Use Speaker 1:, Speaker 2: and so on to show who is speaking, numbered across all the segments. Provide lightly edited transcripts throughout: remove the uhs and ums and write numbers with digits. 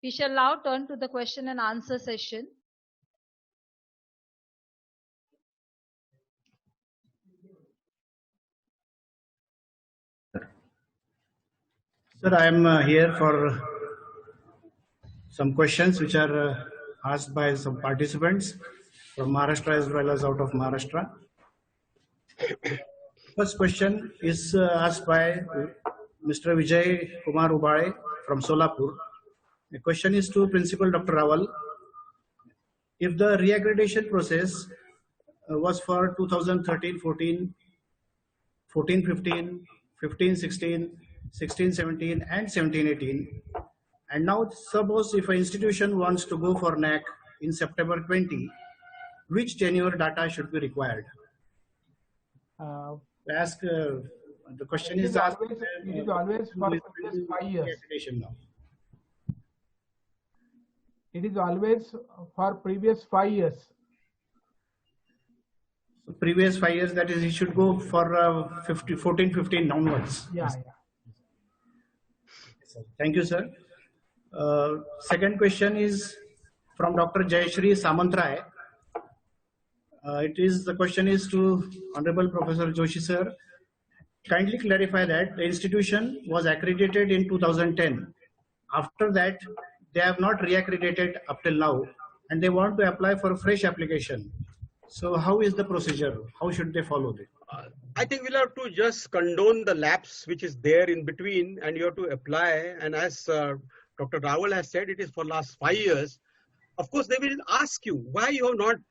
Speaker 1: We shall now turn to the question and answer session.
Speaker 2: Sir, I am here for some questions which are asked by some participants from Maharashtra as well as out of Maharashtra. First question is asked by Mr. Vijay Kumar Ubale from Solapur. The question is to Principal Dr. Rawal. If the reaccreditation process was for 2013-14, 14-15, 15-16, 16-17 and 17-18, and now suppose if an institution wants to go for NAC in September 20, which tenure data should be required? The question is asked.
Speaker 3: It is always for previous 5 years.
Speaker 2: Now.
Speaker 3: It is always for previous 5 years.
Speaker 2: So previous 5 years, that is, he should go for 14-15 onwards.
Speaker 3: Yeah.
Speaker 2: Thank you, sir. Second question is from Dr. Jayashree Samantray. The question is to Honorable Professor Joshi, sir. Kindly clarify that the institution was accredited in 2010. After that, they have not reaccredited up till now, and they want to apply for a fresh application. So how is the procedure? How should they follow this?
Speaker 4: I think we'll have to just condone the lapse which is there in between, and you have to apply. And as Dr. Rawal has said, it is for last 5 years. Of course, they will ask you why you have not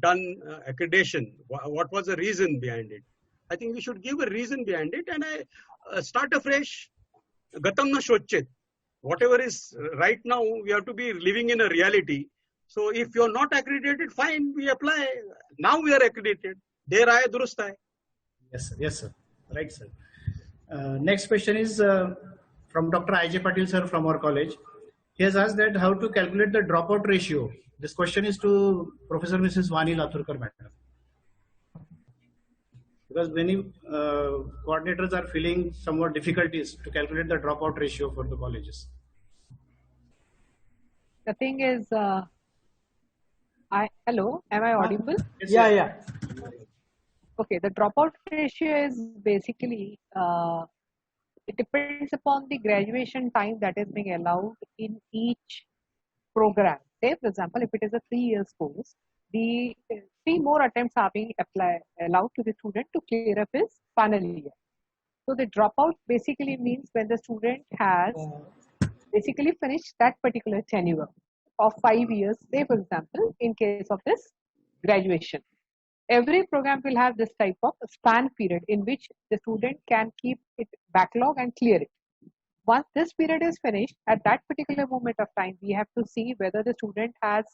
Speaker 4: done accreditation. What was the reason behind it? I think we should give a reason behind it, and start afresh. Gatam na shochit. Whatever is right now, we have to be living in a reality. So if you're not accredited, fine, we apply. Now we are accredited. Der aaye, durust aaye.
Speaker 2: Yes, sir. Right, sir. Next question is from Dr. I.J. Patil, sir, from our college. He has asked that how to calculate the dropout ratio. This question is to Professor Mrs. Vani Laturkar, madam. Because many coordinators are feeling somewhat difficulties to calculate the dropout ratio for the colleges.
Speaker 5: The thing is, hello, am I audible?
Speaker 2: Yes,
Speaker 3: Yeah.
Speaker 5: Okay, the dropout ratio is basically, it depends upon the graduation time that is being allowed in each program. Say, for example, if it is a 3 years course, the 3 more attempts are being allowed to the student to clear up his final year. So the dropout basically means when the student has basically finished that particular tenure of 5 years, say for example, in case of this graduation. Every program will have this type of span period in which the student can keep it backlog and clear it. Once this period is finished, at that particular moment of time, we have to see whether the student has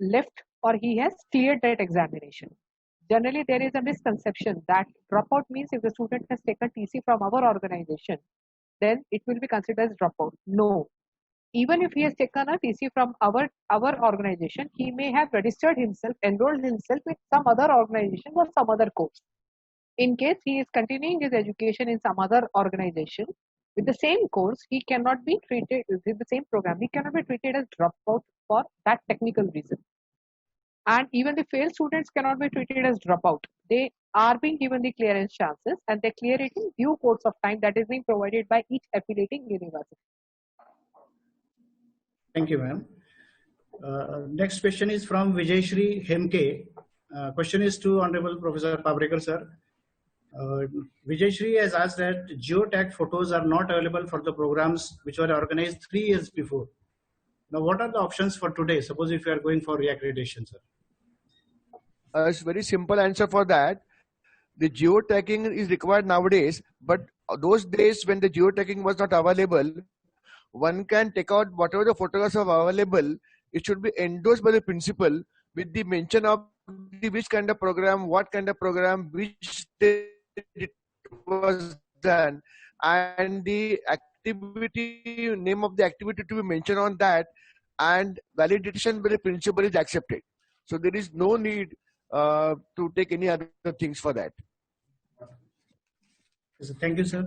Speaker 5: left or he has cleared that examination. Generally, there is a misconception that dropout means if the student has taken TC from our organization, then it will be considered as dropout. No. Even if he has taken a TC from our organization, he may have registered himself, enrolled himself with some other organization or some other course. In case he is continuing his education in some other organization with the same course, he cannot be treated with the same program. He cannot be treated as dropout for that technical reason. And even the failed students cannot be treated as dropout. They are being given the clearance chances, and they clear it in due course of time that is being provided by each affiliating university.
Speaker 2: Thank you, ma'am. Next question is from Vijayshri Hemke. Question is to Honorable Professor Pabrekar, sir. Vijayshri has asked that geotag photos are not available for the programs which were organized 3 years before. Now, what are the options for today? Suppose if you are going for reaccreditation, sir.
Speaker 6: It's very simple answer for that. The geotagging is required nowadays, but those days when the geotagging was not available, one can take out whatever the photographs are available. It should be endorsed by the principal with the mention of which kind of program, what kind of program, which day it was done, and the activity, name of the activity to be mentioned on that, and validation by the principal is accepted. So there is no need to take any other things for that.
Speaker 2: Thank you, sir.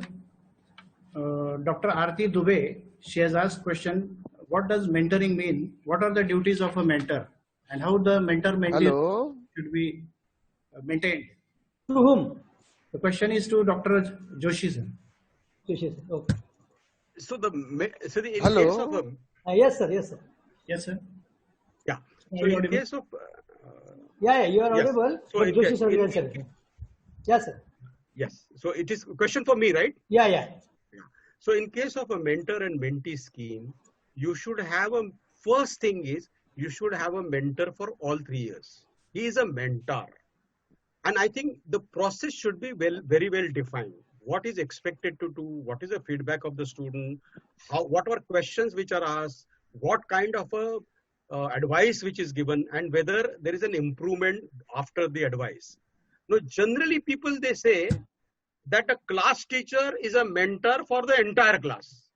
Speaker 2: Dr. Aarti Dubey, she has asked question, what does mentoring mean? What are the duties of a mentor? And how the mentor-mentee
Speaker 6: Hello.
Speaker 2: should be maintained?
Speaker 7: To whom?
Speaker 2: The question is to Dr. Joshi, sir.
Speaker 7: Joshi, sir. Okay.
Speaker 4: So in case
Speaker 6: Hello.
Speaker 4: of a,
Speaker 7: Yes, sir. Yes, sir.
Speaker 2: Yes, sir.
Speaker 4: yeah.
Speaker 2: Are
Speaker 4: So
Speaker 2: you
Speaker 4: in
Speaker 2: audible?
Speaker 4: case of
Speaker 7: Yeah, you are
Speaker 4: Yes.
Speaker 7: audible.
Speaker 4: So
Speaker 7: But
Speaker 4: in
Speaker 7: Joshi,
Speaker 4: case-
Speaker 7: sir, will
Speaker 4: in-
Speaker 7: answer it. Yes, sir.
Speaker 4: yes, so it is a question for me, right?
Speaker 7: Yeah, yeah.
Speaker 4: So in case of a mentor and mentee scheme, you should have a first thing is you should have a mentor for all 3 years. He is a mentor. And I think the process should be very well defined. What is expected to do? What is the feedback of the student? What are questions which are asked? What kind of a advice which is given, and whether there is an improvement after the advice. Now, generally people, they say that a class teacher is a mentor for the entire class.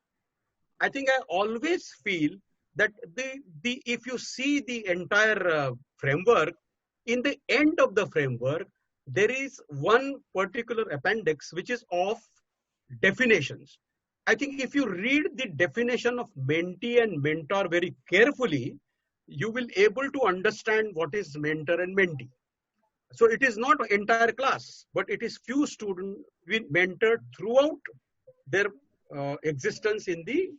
Speaker 4: I think I always feel that if you see the entire framework, in the end of the framework, there is one particular appendix which is of definitions. I think if you read the definition of mentee and mentor very carefully, you will able to understand what is mentor and mentee. So it is not entire class, but it is few students we mentored throughout their existence in the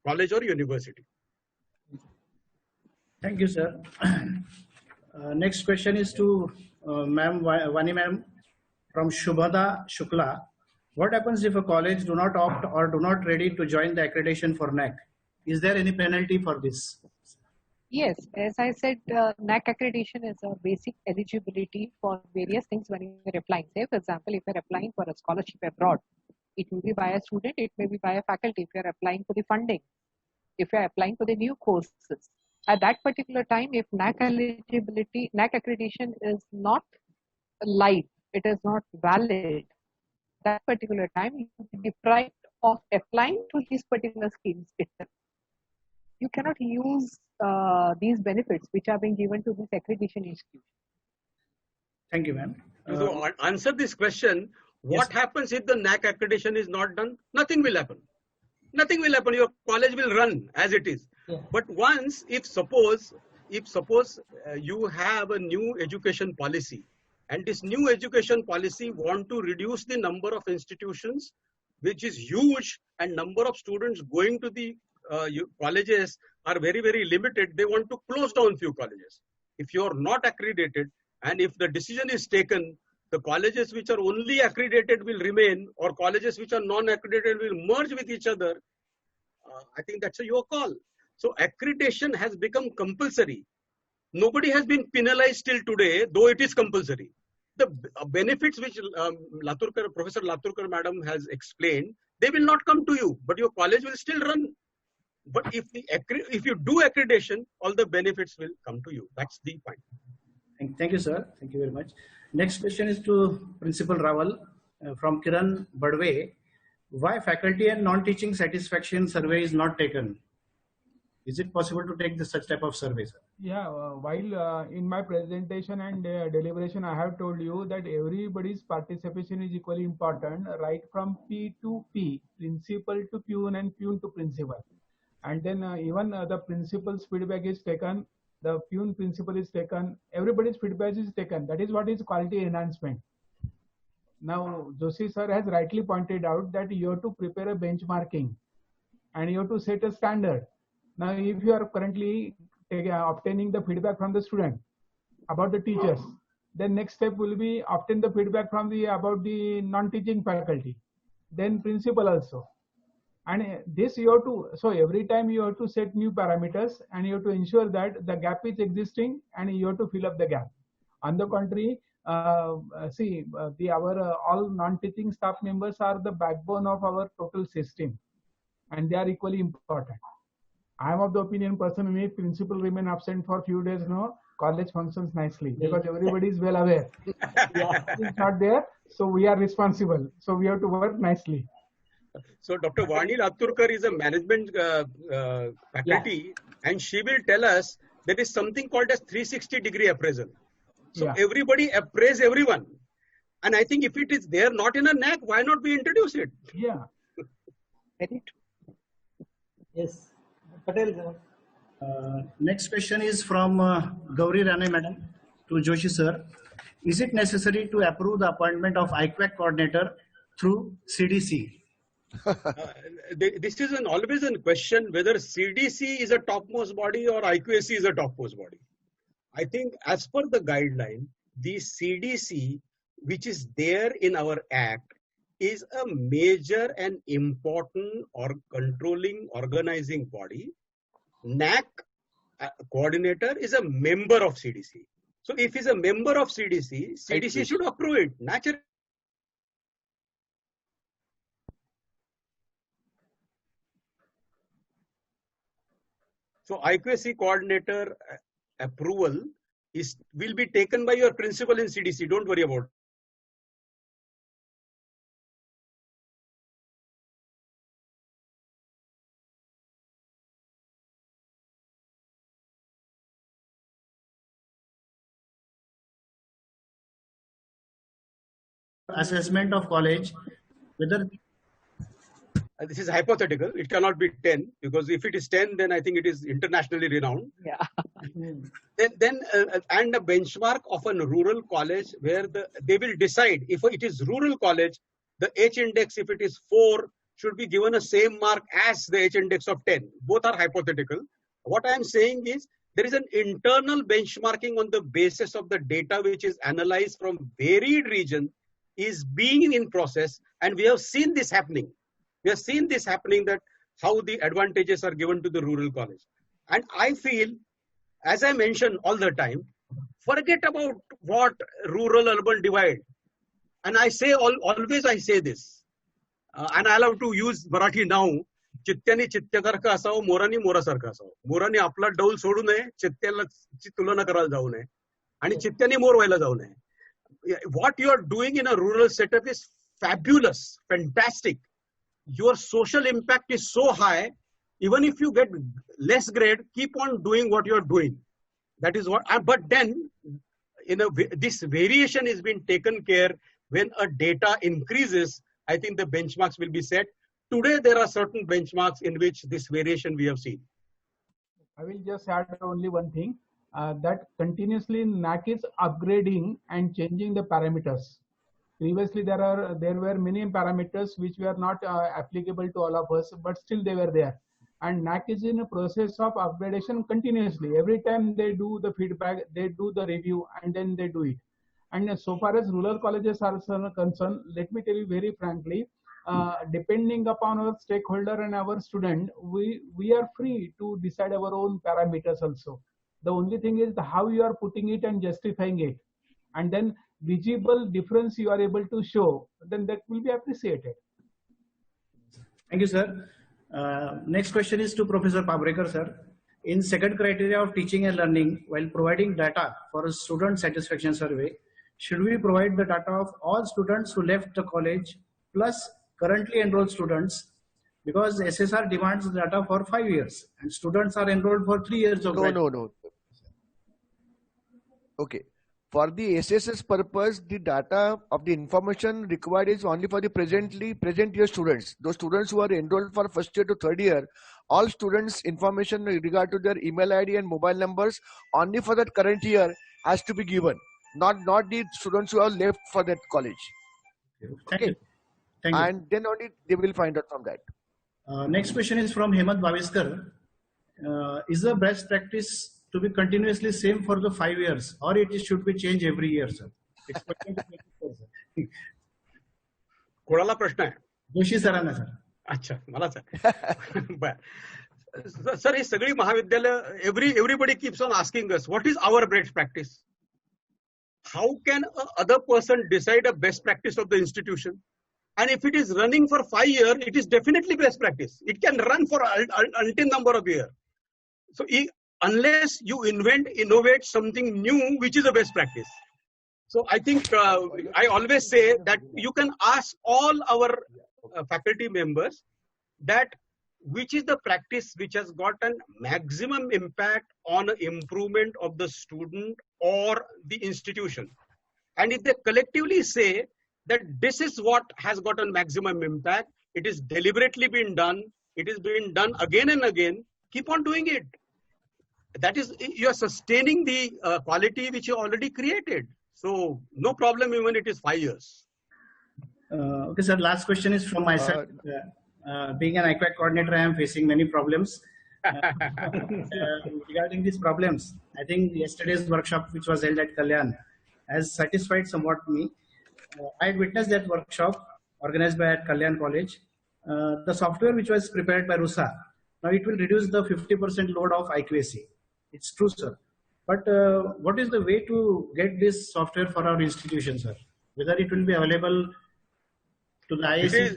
Speaker 4: college or university.
Speaker 2: Thank you, sir. Next question is to Ma'am Vani Ma'am from Shubhada Shukla. What happens if a college do not opt or do not ready to join the accreditation for NAC? Is there any penalty for this?
Speaker 5: Yes, as I said, NAC accreditation is a basic eligibility for various things when you're applying. Say, for example, if you're applying for a scholarship abroad, it will be by a student, it may be by a faculty if you're applying for the funding, if you're applying for the new courses. At that particular time, if NAC eligibility, NAC accreditation is not live, it is not valid, that particular time you will be deprived of applying to these particular schemes itself. You cannot use these benefits which are being given to this accreditation institution.
Speaker 2: Thank you, ma'am.
Speaker 4: So answer this question. What happens if the NAC accreditation is not done? Nothing will happen. Nothing will happen. Your college will run as it is.
Speaker 7: Yeah.
Speaker 4: But once, if suppose you have a new education policy, and this new education policy want to reduce the number of institutions, which is huge, and number of students going to the colleges are very, very limited. They want to close down few colleges. If you are not accredited, and if the decision is taken, the colleges which are only accredited will remain, or colleges which are non-accredited will merge with each other. I think that's your call. So accreditation has become compulsory. Nobody has been penalized till today, though it is compulsory. The benefits which Professor Laturkar madam has explained, they will not come to you, but your college will still run. But if you do accreditation, all the benefits will come to you. That's the point.
Speaker 2: Thank you, sir. Thank you very much. Next question is to Principal Rawal from Kiran Badwe. Why faculty and non-teaching satisfaction survey is not taken? Is it possible to take such type of survey, sir?
Speaker 3: Yeah, while in my presentation and deliberation, I have told you that everybody's participation is equally important, right from P to P, principal to peon and peon to principal. And then even the principal's feedback is taken, the peon principal is taken, everybody's feedback is taken. That is what is quality enhancement. Now, Joshi sir has rightly pointed out that you have to prepare a benchmarking and you have to set a standard. Now, if you are currently obtaining the feedback from the student about the teachers, then next step will be obtain the feedback from about the non-teaching faculty, then principal also. And this you have to, so every time you have to set new parameters and you have to ensure that the gap is existing and you have to fill up the gap. On the contrary, our all non-teaching staff members are the backbone of our total system and they are equally important. I am of the opinion personally, principal remain absent for few days now, college functions nicely because everybody is well aware. It's not there, so we are responsible. So we have to work nicely.
Speaker 4: So Dr. Vani Laturkar is a management faculty, and she will tell us there is something called as 360-degree appraisal. So everybody appraise everyone. And I think if it is there not in a NAC, why not we introduce it?
Speaker 3: Yeah.
Speaker 5: Very true.
Speaker 7: Yes. Patel, sir.
Speaker 2: Next question is from Gauri Rane madam to Joshi sir. Is it necessary to approve the appointment of IQAC coordinator through CDC?
Speaker 4: This is always a question whether CDC is a topmost body or IQAC is a topmost body. I think as per the guideline, the CDC, which is there in our act, is a major and important or controlling organizing body. NAC coordinator is a member of CDC. So if he's a member of CDC, CDC should approve it. Naturally. So IQAC coordinator approval will be taken by your principal in CDC. Don't worry about it.
Speaker 2: Assessment of college, whether
Speaker 4: This is hypothetical. It cannot be 10 because if it is 10, then I think it is internationally renowned.
Speaker 5: Yeah.
Speaker 4: And a benchmark of a rural college where they will decide if it is rural college, the H index, if it is 4, should be given a same mark as the H index of 10. Both are hypothetical. What I am saying is there is an internal benchmarking on the basis of the data which is analyzed from varied regions is being in process, and we have seen this happening. We have seen this happening, that how the advantages are given to the rural college. And I feel, as I mention all the time, forget about what rural-urban divide. And I say, always I say this, and I love to use Marathi now, चित्त्याने चित्त्यासारखं असावं, मोरानी मोरासारखं असावं. मोरानी आपला डौल सोडू नये, चित्त्याला तुलना करायला जाऊ नये, आणि चित्त्याने मोर व्हायला जाऊ नये. What you are doing in a rural setup is fabulous, fantastic. Your social impact is so high. Even if you get less grade, keep on doing what you are doing. That is what. But then, this variation is being taken care when a data increases. I think the benchmarks will be set. Today, there are certain benchmarks in which this variation we have seen.
Speaker 3: I will just add only one thing. That continuously NAC is upgrading and changing the parameters. Previously, there were many parameters which were not applicable to all of us, but still they were there. And NAC is in a process of upgradation continuously. Every time they do the feedback, they do the review, and then they do it. And so far as rural colleges are concerned, let me tell you very frankly, depending upon our stakeholder and our student, we are free to decide our own parameters also. The only thing is how you are putting it and justifying it. And then visible difference you are able to show, then that will be appreciated.
Speaker 2: Thank you, sir. Next question is to Professor Pabrekar, sir. In second criteria of teaching and learning, while providing data for a student satisfaction survey, should we provide the data of all students who left the college plus currently enrolled students? Because SSR demands data for 5 years and students are enrolled for 3 years of
Speaker 6: No. Okay. For the SSS purpose, the data of the information required is only for the present year students. Those students who are enrolled for first year to third year, all students information with regard to their email ID and mobile numbers only for that current year has to be given. Not the students who have left for that college.
Speaker 2: Thank you.
Speaker 6: And then only they will find out from that.
Speaker 2: Next question is from Hemant Baviskar. Is the best practice to be continuously same for the 5 years, or it should be changed every year, sir?
Speaker 4: कोणाला प्रश्न आहे?
Speaker 2: जोशी सरांना sir.
Speaker 4: अच्छा, मलाच आहे. बर. Sir, ही सगळी महाविद्यालय, everybody keeps on asking us, what is our best practice? How can a other person decide a best practice of the institution? And if it is running for 5 years, it is definitely best practice. It can run for until number of years. So unless you innovate something new, which is the best practice. So I think I always say that you can ask all our faculty members that which is the practice which has got an maximum impact on improvement of the student or the institution. And if they collectively say that this is what has got a maximum impact, it is deliberately been done, it is being done again and again, keep on doing it. That is, you are sustaining the quality which you already created. So no problem even it is 5 years.
Speaker 2: Okay, sir. Last question is from myself. Being an IQAC coordinator, I am facing many problems. Regarding these problems, I think yesterday's workshop, which was held at Kalyan, has satisfied somewhat me. I had witnessed that workshop organized by at Kalyan College. The software which was prepared by RUSA, now it will reduce the 50% load of IQAC. It's true, sir. But what is the way to get this software for our institution, sir? Whether it will be available to the IAC?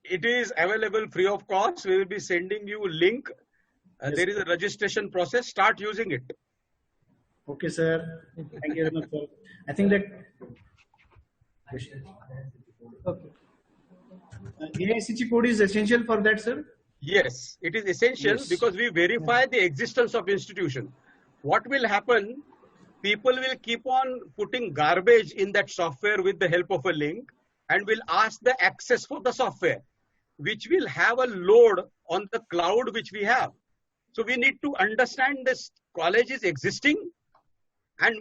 Speaker 4: It is available free of cost. We will be sending you a link.
Speaker 2: Yes,
Speaker 4: there is a registration process. Start using it.
Speaker 2: Okay, sir. Thank you very much, sir. I think that
Speaker 7: Okay.
Speaker 2: AICG code is essential for that, sir.
Speaker 4: Yes, it is essential
Speaker 6: Yes.
Speaker 4: because we verify the existence of institution. What will happen? People will keep on putting garbage in that software with the help of a link and will ask the access for the software, which will have a load on the cloud which we have. So we need to understand this college is existing, and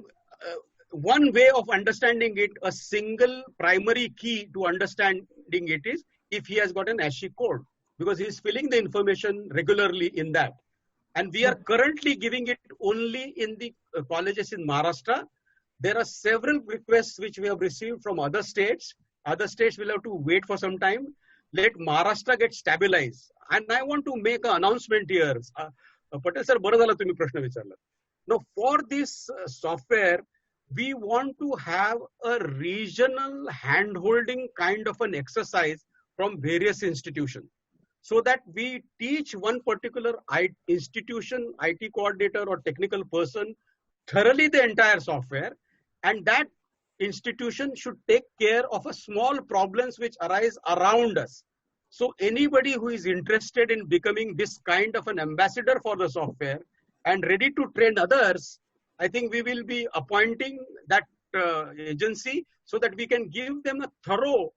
Speaker 4: one way of understanding it, a single primary key to understanding it is if he has got an ASCII code, because he is filling the information regularly in that. And we are currently giving it only in the colleges in Maharashtra. There are several requests which we have received from other states. Other states will have to wait for some time. Let Maharashtra get stabilized. And I want to make an announcement here. Patel sir, बरं झालं तुम्ही प्रश्न विचारला. Now, for this software, we want to have a regional hand-holding kind of an exercise from various institutions, so that we teach one particular institution, IT coordinator or technical person thoroughly the entire software, and that institution should take care of a small problems which arise around us. So anybody who is interested in becoming this kind of an ambassador for the software and ready to train others, I think we will be appointing that agency so that we can give them a thorough,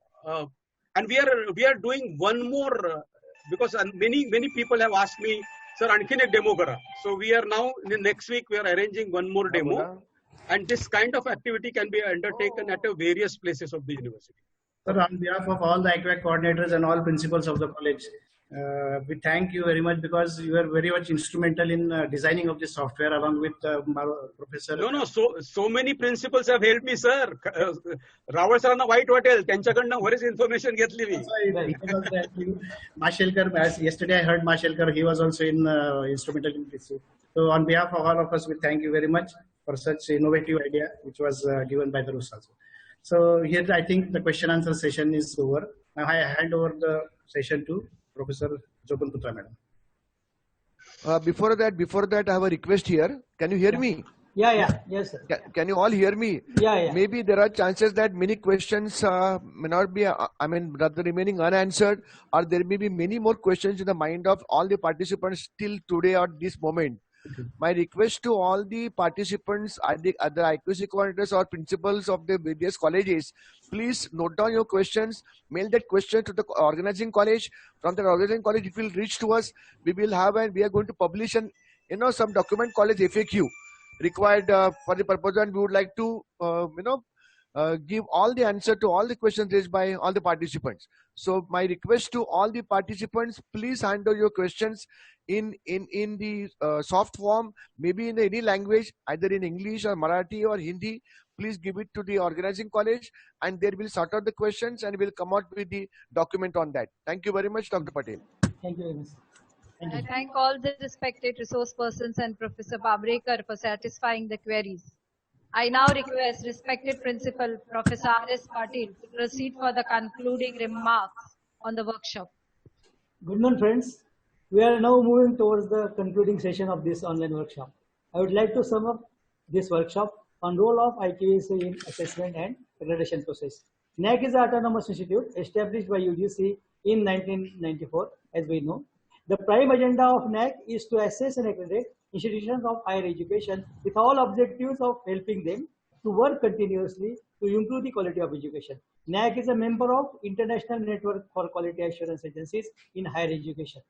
Speaker 4: and we are doing one more, because many people have asked me, sir, आणखीन एक demo करा. So we are now, in the next week, we are arranging one more demo. And this kind of activity can be undertaken at various places of the university.
Speaker 2: Sir, on behalf of all the IQAC coordinators and all principals of the college, we thank you very much, because you are very much instrumental in designing of this software along with Professor.
Speaker 4: No, so many principals have helped me, sir. Rawal sir white वाटेल, त्यांच्याकडनं बरेच information घेतली मी.
Speaker 2: Mashelkar, yesterday I heard Mashelkar, he was also instrumental in this. So on behalf of all of us, we thank you very much for such innovative idea which was given by the RUSA. So here I think the question answer session is over. Now I hand over the session to Professor Jopan Putra, madam.
Speaker 6: Before that, I have a request here. Can you hear me?
Speaker 7: Yeah. Yes, sir.
Speaker 6: Can you all hear me?
Speaker 7: Yeah.
Speaker 6: Maybe there are chances that many questions may not be, rather remaining unanswered, or there may be many more questions in the mind of all the participants till today or this moment. My request to all the participants, either IQAC coordinators or principals of the various colleges, please note down your questions, mail that question to the organizing college. From the organizing college, it will reach to us. We will have, and we are going to publish some document college FAQ required for the purpose, and we would like to give all the answer to all the questions raised by all the participants. So my request to all the participants, please handle your questions in the soft form, maybe in any language, either in English or Marathi or Hindi. Please give it to the organizing college, and they will sort out the questions and will come out with the document on that. Thank you very much, Dr. Patel.
Speaker 7: Thank you very much.
Speaker 1: I thank all the respected resource persons and Professor Babrekar for satisfying the queries. I now request respected Principal Professor R.S. Patil to proceed for the concluding remarks on the workshop.
Speaker 7: Good morning, friends. We are now moving towards the concluding session of this online workshop. I would like to sum up this workshop on role of IQAC in assessment and accreditation process. NAAC is an autonomous institute established by UGC in 1994, as we know. The prime agenda of NAAC is to assess and accredit institutions of higher education with all objectives of helping them to work continuously to improve the quality of education. NAAC is a member of International Network for Quality Assurance Agencies in Higher Education.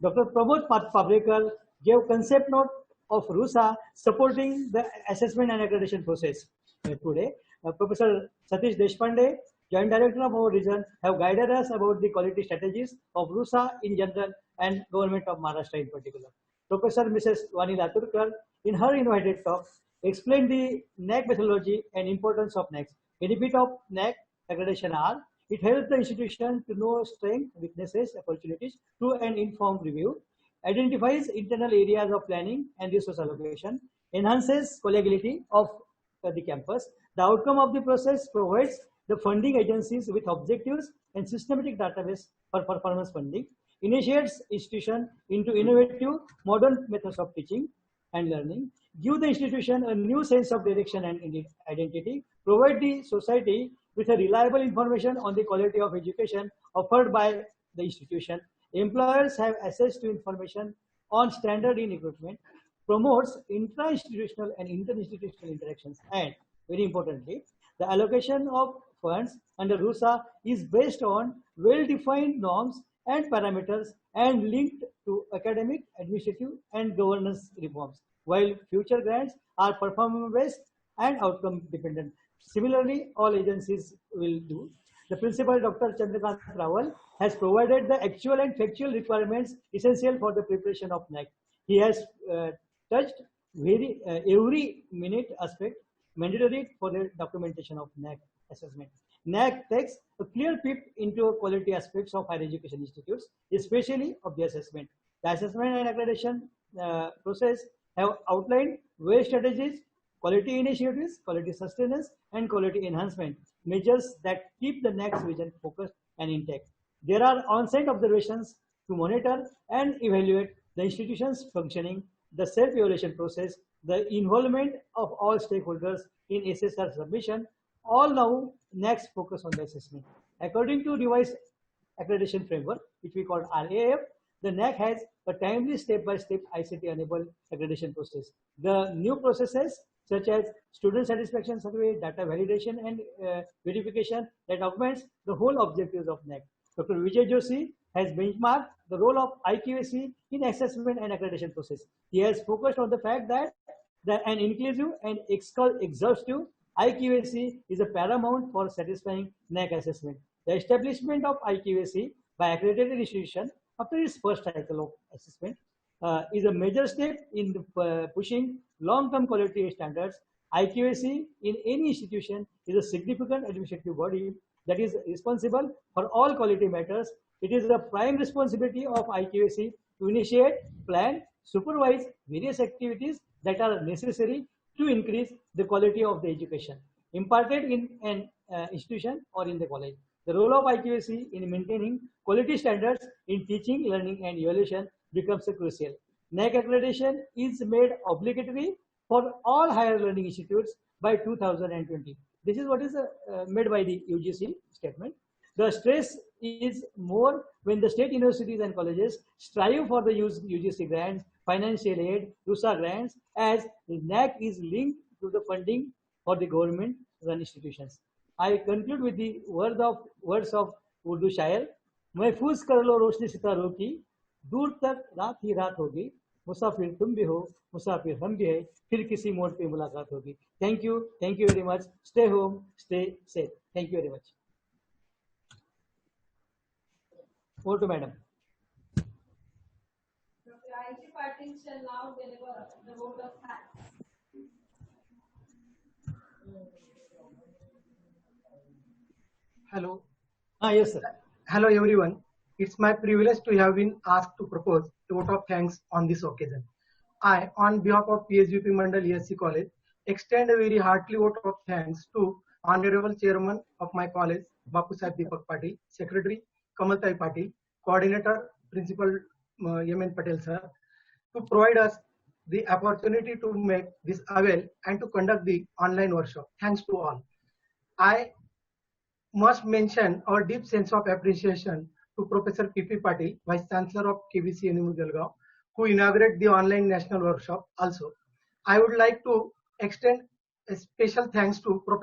Speaker 7: Dr. Pramod Pabrekar gave concept note of RUSA supporting the assessment and accreditation process. Today, Professor Satish Deshpande, Joint Director of our region, have guided us about the quality strategies of RUSA in general and Government of Maharashtra in particular. Professor Mrs. Vani Laturkar, in her invited talk, explained the NAAC methodology and importance of NAAC. Benefit of NAAC accreditation are: it helps the institution to know strengths, weaknesses, opportunities through an informed review, identifies internal areas of planning and resource allocation, enhances collegiality of the campus. The outcome of the process provides the funding agencies with objectives and systematic database for performance funding, initiates institution into innovative modern methods of teaching and learning, give the institution a new sense of direction and identity, provide the society with a reliable information on the quality of education offered by the institution. Employers have access to information on standard in equipment, promotes intra-institutional and inter-institutional interactions, and very importantly, the allocation of funds under RUSA is based on well-defined norms and parameters and linked to academic, administrative, and governance reforms, while future grants are performance-based and outcome-dependent. Similarly, all agencies will do. The principal, Dr. Chandrakant Rawal, has provided the actual and factual requirements essential for the preparation of NAAC. He has touched every minute aspect mandatory for the documentation of NAAC assessment. NAAC takes a clear peep into quality aspects of higher education institutes, especially of the assessment. The assessment and accreditation process have outlined various strategies, quality initiatives, quality sustenance, and quality enhancement measures that keep the NAAC's vision focused and intact. There are on-site observations to monitor and evaluate the institution's functioning, the self-evaluation process, the involvement of all stakeholders in SSR submission. All now NAAC's focus on the assessment. According to revised accreditation framework, which we call RAF, the NAAC has a timely step-by-step ICT-enabled accreditation process. The new processes such as student satisfaction survey, data validation and verification that augments the whole objectives of NAAC. Dr. Vijay Joshi has benchmarked the role of IQAC in assessment and accreditation process. He has focused on the fact that an inclusive and exhaustive IQAC is a paramount for satisfying NAAC assessment. The establishment of IQAC by accredited institution after its first cycle of assessment is a major step in pushing long-term quality standards. IQAC in any institution is a significant administrative body that is responsible for all quality matters. It is the prime responsibility of IQAC to initiate, plan, supervise various activities that are necessary to increase the quality of the education imparted in an institution or in the college. The role of IQAC in maintaining quality standards in teaching, learning, and evaluation becomes crucial. NAAC accreditation is made obligatory for all higher learning institutes by 2020. This is what is made by the UGC statement. The stress is more when the state universities and colleges strive for the UGC grants, financial aid, RUSA grants, as the NAAC is linked to the funding for the government-run institutions. I conclude with the words of Urdu Shair. महफूज कर लो रोशनी सितारों की, दूर तक रात ही रात होगी, मुसाफिर तुम भी हो, मुसाफिर हम भी है, फिर किसी मोड़ पे मुलाकात होगी. Thank you very much. Stay home, stay safe. Thank you very much. Over to Madam.
Speaker 1: Dr. I.T. Patil shall now deliver the vote of thanks.
Speaker 8: Hello.
Speaker 7: Yes, sir.
Speaker 8: Hello, everyone. It's my privilege to have been asked to propose a vote of thanks on this occasion. I, on behalf of PSVP Mandal ESC College, extend a very hearty vote of thanks to Honorable Chairman of my college, Bapu Sahib Deepak Patil, Secretary Kamaltai Patil, Coordinator Principal M.N. Patel sir, to provide us the opportunity to make this avail and to conduct the online workshop. Thanks to all. I must mention our deep sense of appreciation to Professor P.P. Patil, Vice Chancellor of KVC NMU Jalgaon, who inaugurated the online national workshop also. I would like to extend a special thanks to Pro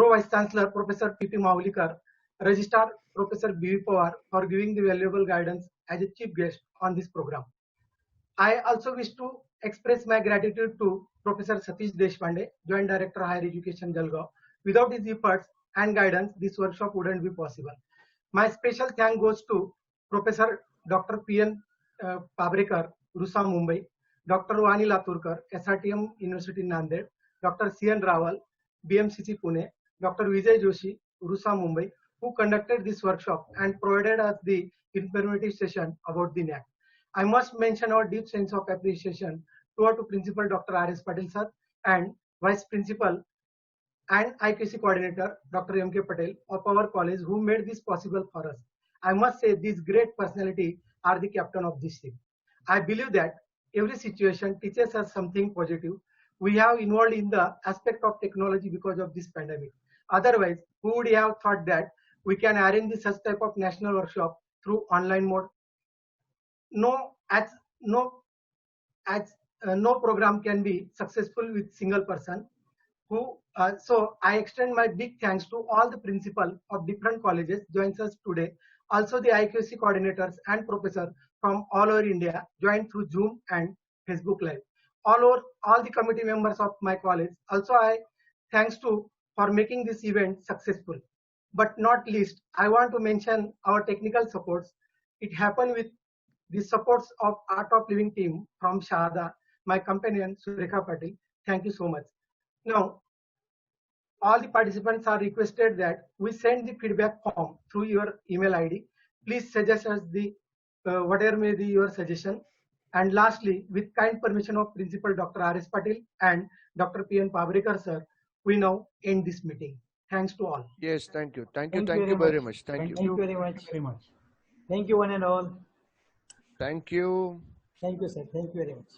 Speaker 8: Vice Chancellor Professor P.P. Maulikar, Registrar Professor B.V. Pawar for giving the valuable guidance as a chief guest on this program. I also wish to express my gratitude to Professor Satish Deshpande, Joint Director Higher Education, Jalgaon. Without his efforts and guidance, this workshop wouldn't be possible. My special thank goes to Professor Dr. P.N. Pabrekar, RUSA Mumbai, Dr. Vani Laturkar, SRTM University Nanded, Dr. C.N. Rawal, BMCC Pune, Dr. Vijay Joshi, RUSA Mumbai, who conducted this workshop and provided us the informative session about the NAAC. I must mention our deep sense of appreciation to Principal Dr. R.S. Patel sir and Vice Principal and IQC Coordinator Dr. M.K. Patel of our college who made this possible for us. I must say these great personalities are the captain of this ship. I believe that every situation teaches us something positive. We have involved in the aspect of technology because of this pandemic. Otherwise, who would have thought that we can arrange such type of national workshop through online mode? No program can be successful with single person. So I extend my big thanks to all the principal of different colleges joins us today. Also the IQC coordinators and professors from all over India joined through Zoom and Facebook Live. All the committee members of my college. Also I thanks to for making this event successful. But not least, I want to mention our technical supports. It happened with the supports of Art of Living team from Shahada, my companion Surekha Patil. Thank you so much. Now, all the participants are requested that we send the feedback form through your email ID. Please suggest us the whatever may be your suggestion. And lastly, with kind permission of Principal Dr. R.S. Patil and Dr. P.N. Pabrekar sir, we now end this meeting. Thanks to all.
Speaker 6: Yes, thank you. Thank you very much. Thank you.
Speaker 7: Thank you very much. Thank you one and all.
Speaker 6: Thank you.
Speaker 7: Thank you, sir. Thank you very much.